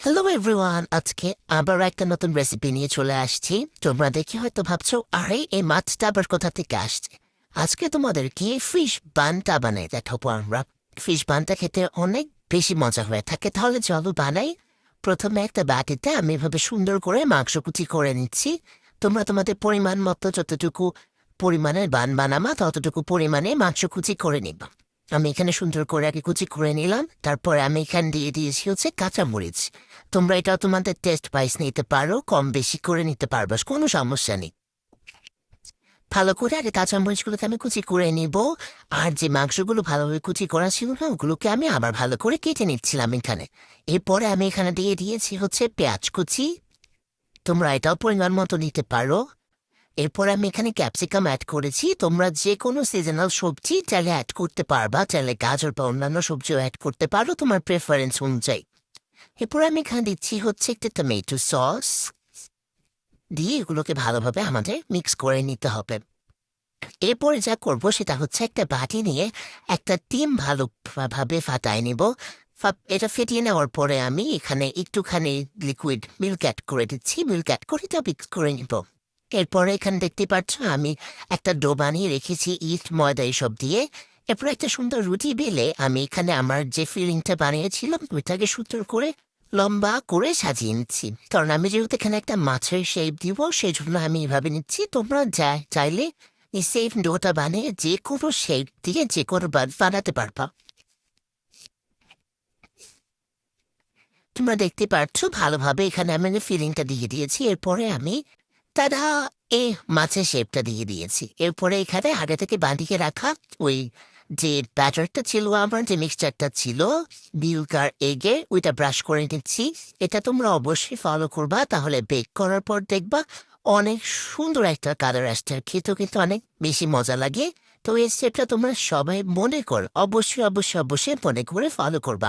Hello everyone, আজকে আবার একটা নতুন রেসিপি নিয়ে চলে আসছি। তোমরা দেখে হয়তো ভাবছো, আরে এই মাছটা আবার কোথা থেকে আসছে। আজকে তোমাদেরকে ফিশ বানটা বানাই দেখাবো আমরা। ফিশ বানটা খেতে অনেক বেশি মজা হয়ে থাকে। তাহলে চলো বানাই। প্রথমে একটা বাটিতে আমি এভাবে সুন্দর করে মাংস কুচি করে নিচ্ছি। তোমরা তোমাদের পরিমাণ মতো যতটুকু পরিমাণের বান বানামা ততটুকু পরিমাণে মাংস কুচি করে নিবা। আমি এখানে সুন্দর করে আগে কুচি করে নিলাম। তারপরে আমি এখানে দিয়ে দিয়েছি হচ্ছে কাঁচামরিচ। তোমরা এটা তোমাদের টেস্ট পাইস নিতে পারো, কম বেশি করে নিতে পারবে, কোনো সমস্যা নেই। ভালো করে আগে কাঁচামরিচগুলোকে আমি কুচি করে নিব। আর যে মাংসগুলো ভালোভাবে কুচি করা ছিল না, ওগুলোকে আমি আবার ভালো করে কেটে নিচ্ছিলাম এখানে। এরপরে আমি এখানে দিয়ে দিয়েছি হচ্ছে পেঁয়াজ কুচি। তোমরা এটাও পরিমাণ মতো নিতে পারো। এরপর আমি এখানে ক্যাপসিকাম অ্যাড করেছি। তোমরা যে কোনো সিজনাল সবজি চাইলে অ্যাড করতে পারবা, চাইলে গাজর বা অন্যান্য সবজিও অ্যাড করতে পারো তোমার প্রেফারেন্স অনুযায়ী। এরপর আমি এখানে দিচ্ছি হচ্ছে একটা টমেটো সস। দিয়ে এগুলোকে ভালোভাবে আমাদের মিক্স করে নিতে হবে। এরপরে যা করব সেটা হচ্ছে একটা বাটি নিয়ে একটা ডিম ভালোভাবে ফাটাই নিব। এটা ফেটিয়ে নেওয়ার পরে আমি এখানে একটুখানি লিকুইড মিল্ক অ্যাড করে দিচ্ছি। মিল্ক অ্যাড করে এটা মিক্স করে নিব। এরপরে এখানে দেখতে পাচ্ছ আমি একটা ডো বানিয়ে রেখেছি ইস্ট ময়দা এসব দিয়ে। এরপর একটা সুন্দর রুটি বেলে আমি এখানে আমার যে ফিলিংটা বানিয়েছিলাম ওইটাকে সুন্দর করে লম্বা করে সাজিয়ে নিচ্ছি। কারণ আমি যেহেতু এখানে একটা মাছের শেপ দিব, সেই জন্য আমি এভাবে নিচ্ছি। তোমরা চাইলে এই সেম ডোটা বানিয়ে যে কোনো শেপ দিয়ে যে কোনো বানাতে পারবা। তোমরা দেখতে পাচ্ছ ভালোভাবে এখানে আমি ফিলিংটা দিয়ে দিয়েছি। এরপরে আমি তারা মাছের শেপটা দিয়ে দিয়েছি। এরপরে এখানে আগে থেকে বাঁধিয়ে রাখা ওই যে ব্যাটারটা ছিল, আমার যে মিক্সচারটা ছিল মিল্ক আর এগে, ওইটা ব্রাশ করে নিচ্ছি। এটা তোমরা অবশ্যই ফলো করবা, তাহলে বেক করার পর দেখবা অনেক সুন্দর একটা কালার আসছে। আর খেতেও কিন্তু অনেক বেশি মজা লাগে। তো এই স্টেপটা তোমরা সবাই মনে কর, অবশ্যই অবশ্যই অবশ্যই মনে করে ফলো করবা।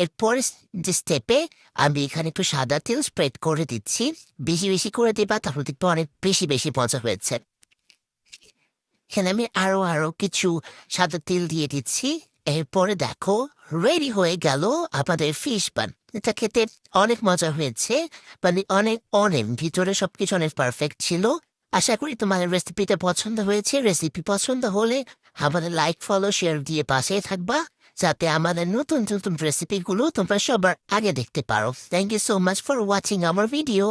এরপরে যে স্টেপে আমি এখানে একটু সাদা তেল স্প্রেড করে দিচ্ছি। বেশি বেশি করে দিবা, তাহলে দেখবো অনেক বেশি বেশি মজা হয়েছে। এখানে আমি আরো কিছু সাদা তেল দিয়ে দিচ্ছি। এরপরে দেখো রেডি হয়ে গেল আমাদের ফিশ বান। এটা খেতে অনেক মজা হয়েছে, মানে অনেক অনেক ভিতরে সবকিছু অনেক পারফেক্ট ছিল। আশা করি তোমার রেসিপিটা পছন্দ হয়েছে। রেসিপি পছন্দ হলে আমাদের লাইক ফলো শেয়ার দিয়ে পাশে থাকবা, যাতে আমাদের নতুন নতুন রেসিপিগুলো তোমরা সবার আগে দেখতে পারো। Thank you so much for watching আমার ভিডিও।